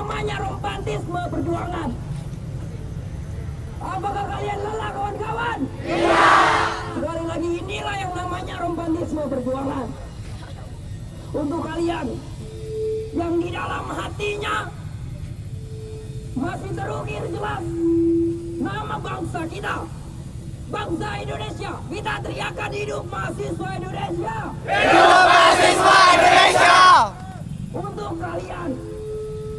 namanya romantisme perjuangan. Apakah kalian lelah kawan-kawan? Iya. Sekali lagi inilah yang namanya romantisme perjuangan. Untuk kalian yang di dalam hatinya masih terukir jelas nama bangsa kita, bangsa Indonesia, kita teriakan hidup mahasiswa Indonesia. Hidup mahasiswa Indonesia. Untuk kalian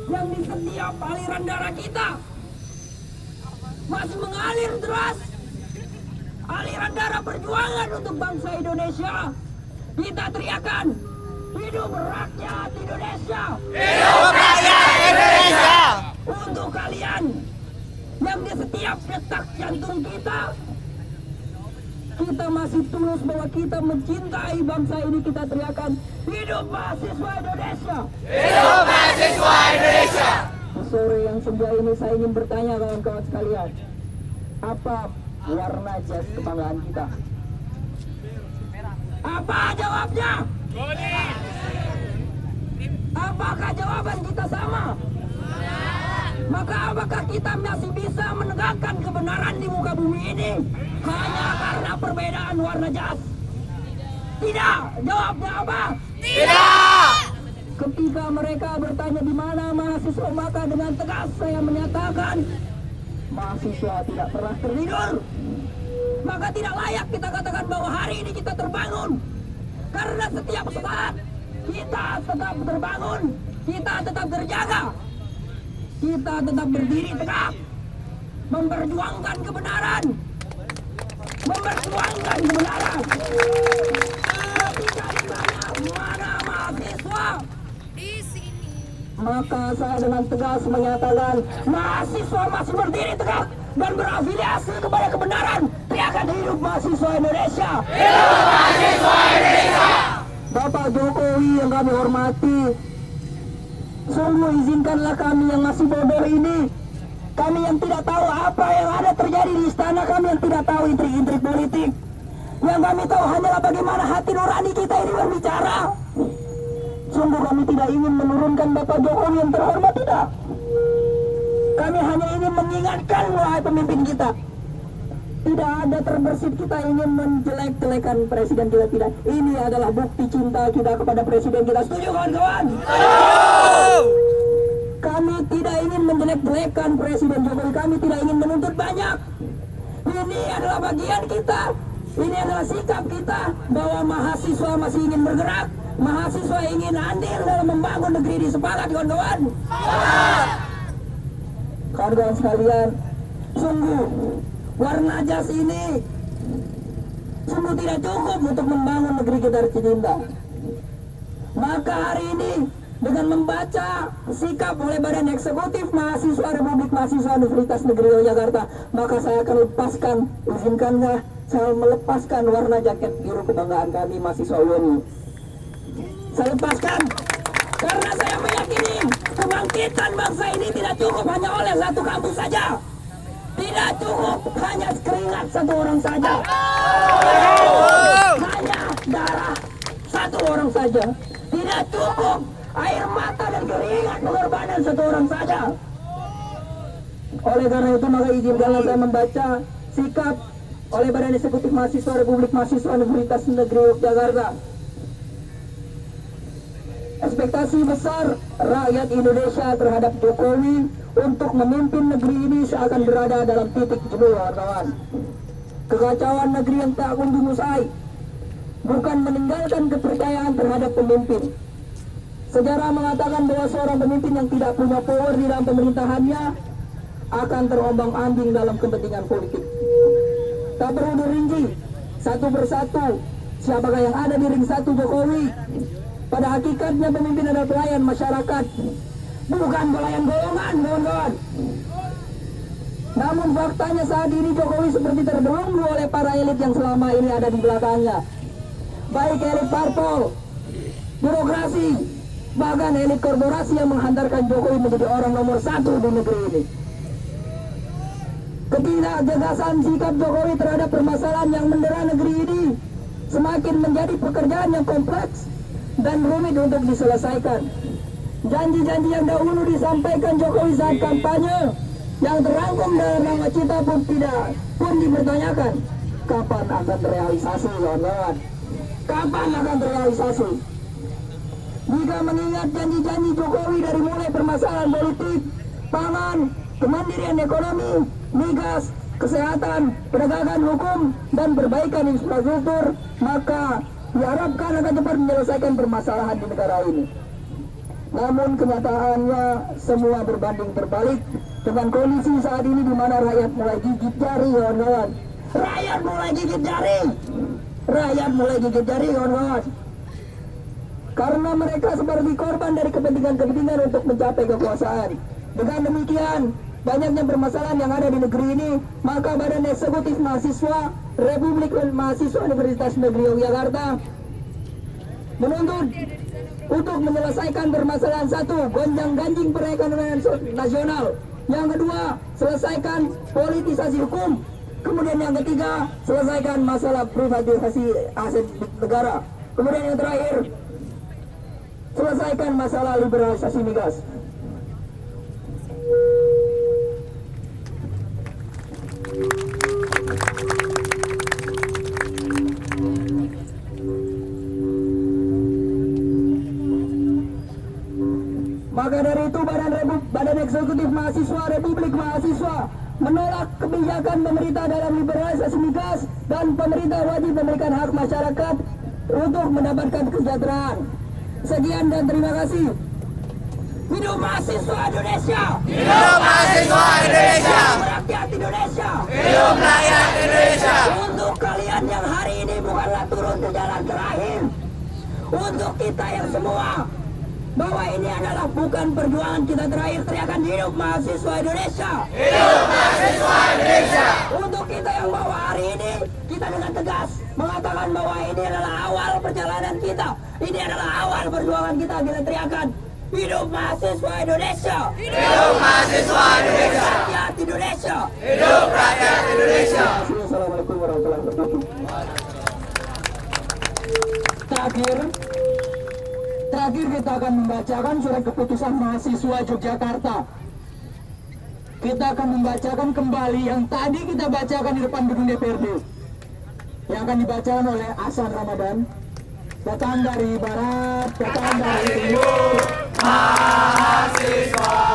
yang di setiap aliran darah kita masih mengalir deras aliran darah perjuangan untuk bangsa Indonesia, kita teriakan hidup rakyat Indonesia. Hidup rakyat Indonesia. Untuk kalian yang di setiap detak jantung kita masih tulus bahwa kita mencintai bangsa ini, kita teriakan hidup mahasiswa Indonesia. Hidup mahasiswa Indonesia. Sore yang senja ini saya ingin bertanya kawan-kawan sekalian, apa warna jas kebanggaan kita? Apa jawabnya? Apakah jawaban kita sama? Maka apakah kita masih bisa menegakkan kebenaran di muka bumi ini hanya karena perbedaan warna jas? Tidak. Jawabnya apa? Tidak. Ketika mereka bertanya di mana mahasiswa, maka dengan tegas saya menyatakan mahasiswa tidak pernah tertidur. Maka tidak layak kita katakan bahwa hari ini kita terbangun. Karena setiap saat kita tetap terbangun, kita tetap terjaga, kita tetap berdiri tegak, memperjuangkan kebenaran, memperjuangkan kebenaran. Ketika ditanya mana mahasiswa, di sini, maka saya dengan tegas menyatakan mahasiswa masih berdiri tegak dan berafiliasi kepada kebenaran. Teriakan hidup mahasiswa Indonesia. Hidup mahasiswa Indonesia. Bapak Jokowi yang kami hormati, sungguh izinkanlah kami yang masih bodoh ini, kami yang tidak tahu apa yang ada terjadi di istana, kami yang tidak tahu intrik-intrik politik, yang kami tahu hanyalah bagaimana hati nurani kita ini berbicara. Sungguh kami tidak ingin menurunkan Bapak Jokowi yang terhormat, tidak. Kami hanya ingin mengingatkan wahai pemimpin kita, tidak ada terbersit kita ingin menjelek-jelekan presiden kita, tidak. Ini adalah bukti cinta kita kepada presiden kita. Setuju kawan-kawan? Kami tidak ingin menjelek-jelekan presiden Jokowi, kami tidak ingin menuntut banyak. Ini adalah bagian kita, ini adalah sikap kita bahwa mahasiswa masih ingin bergerak, mahasiswa ingin andil dalam membangun negeri ini. Sepakat kawan-kawan? Kawan-kawan sekalian, sungguh warna jas ini sungguh tidak cukup untuk membangun negeri kita tercinta. Maka hari ini dengan membaca sikap oleh Badan Eksekutif Mahasiswa Republik Mahasiswa Universitas Negeri Yogyakarta, maka saya akan lepaskan, izinkannya saya melepaskan warna jaket biru kebanggaan kami mahasiswa UNI. Saya lepaskan karena saya meyakini kebangkitan bangsa ini tidak cukup hanya oleh satu kampus saja. Tidak cukup hanya keringat satu orang saja, hanya darah satu orang saja. Tidak cukup air mata dan keringat pengorbanan satu orang saja. Oleh karena itu maka izinkanlah saya membaca sikap oleh Badan Eksekutif Mahasiswa Republik Mahasiswa Universitas Negeri Yogyakarta. Ekspektasi besar rakyat Indonesia terhadap Jokowi untuk memimpin negeri ini seakan berada dalam titik jenuh, kawan-kawan. Kekacauan negeri yang tak kunjung usai bukan meninggalkan kepercayaan terhadap pemimpin. Sejarah mengatakan bahwa seorang pemimpin yang tidak punya power di dalam pemerintahannya akan terombang-ambing dalam kepentingan politik. Tak perlu dirinci satu persatu siapakah yang ada di ring satu Jokowi. Pada hakikatnya pemimpin adalah pelayan masyarakat, bukan pelayan golongan, kawan-kawan. Namun faktanya saat ini Jokowi seperti terbelenggu oleh para elit yang selama ini ada di belakangnya. Baik elit parpol, birokrasi, bahkan elit korporasi yang menghantarkan Jokowi menjadi orang nomor satu di negeri ini. Ketidakjelasan sikap Jokowi terhadap permasalahan yang mendera negeri ini semakin menjadi pekerjaan yang kompleks dan rumit untuk diselesaikan. janji-janji yang dahulu disampaikan Jokowi saat kampanye yang terangkum dalam nawacita pun dipertanyakan. Kapan akan terrealisasi, kawan-kawan? Kapan akan terrealisasi? Jika mengingat janji-janji Jokowi dari mulai permasalahan politik, pangan, kemandirian ekonomi, migas, kesehatan, penegakan hukum, dan perbaikan infrastruktur, maka diharapkan akan cepat menyelesaikan permasalahan di negara ini. Namun kenyataannya semua berbanding terbalik dengan kondisi saat ini di mana rakyat mulai gigit jari, kawan-kawan. Rakyat mulai gigit jari. Rakyat mulai gigit jari, kawan-kawan. Karena mereka seperti korban dari kepentingan-kepentingan untuk mencapai kekuasaan. Dengan demikian, banyaknya permasalahan yang ada di negeri ini, maka Badan Eksekutif Mahasiswa Republik Mahasiswa Universitas Negeri Yogyakarta menuntut untuk menyelesaikan permasalahan satu, gonjang-ganjing perekonomian nasional. Yang kedua, selesaikan politisasi hukum. Kemudian yang ketiga, selesaikan masalah privatisasi aset negara. Kemudian yang terakhir, selesaikan masalah liberalisasi migas. Maka dari itu Badan Eksekutif Mahasiswa Republik Mahasiswa menolak kebijakan pemerintah dalam liberalisasi migas dan pemerintah wajib memberikan hak masyarakat untuk mendapatkan kesejahteraan. Sekian dan terima kasih. Hidup mahasiswa Indonesia! Hidup mahasiswa Indonesia! Rakyat Indonesia! Hidup rakyat Indonesia! Untuk kalian yang hari ini bukanlah turun ke jalan terakhir. Untuk kita yang semua, bahwa ini adalah bukan perjuangan kita terakhir, teriakan hidup mahasiswa Indonesia! Hidup mahasiswa Indonesia! Untuk kita yang bahwa hari ini, kita dengan tegas mengatakan bahwa ini adalah awal perjalanan kita. Ini adalah awal perjuangan kita teriakan hidup mahasiswa Indonesia! Hidup mahasiswa Indonesia! Rakyat Indonesia! Hidup rakyat Indonesia! Assalamualaikum warahmatullahi wabarakatuh. Terakhir kita akan membacakan surat keputusan mahasiswa Yogyakarta. Kita akan membacakan kembali yang tadi kita bacakan di depan gedung DPRD. Yang akan dibacakan oleh Hasan Ramadan. Datang dari barat, datang dari timur. Mahasiswa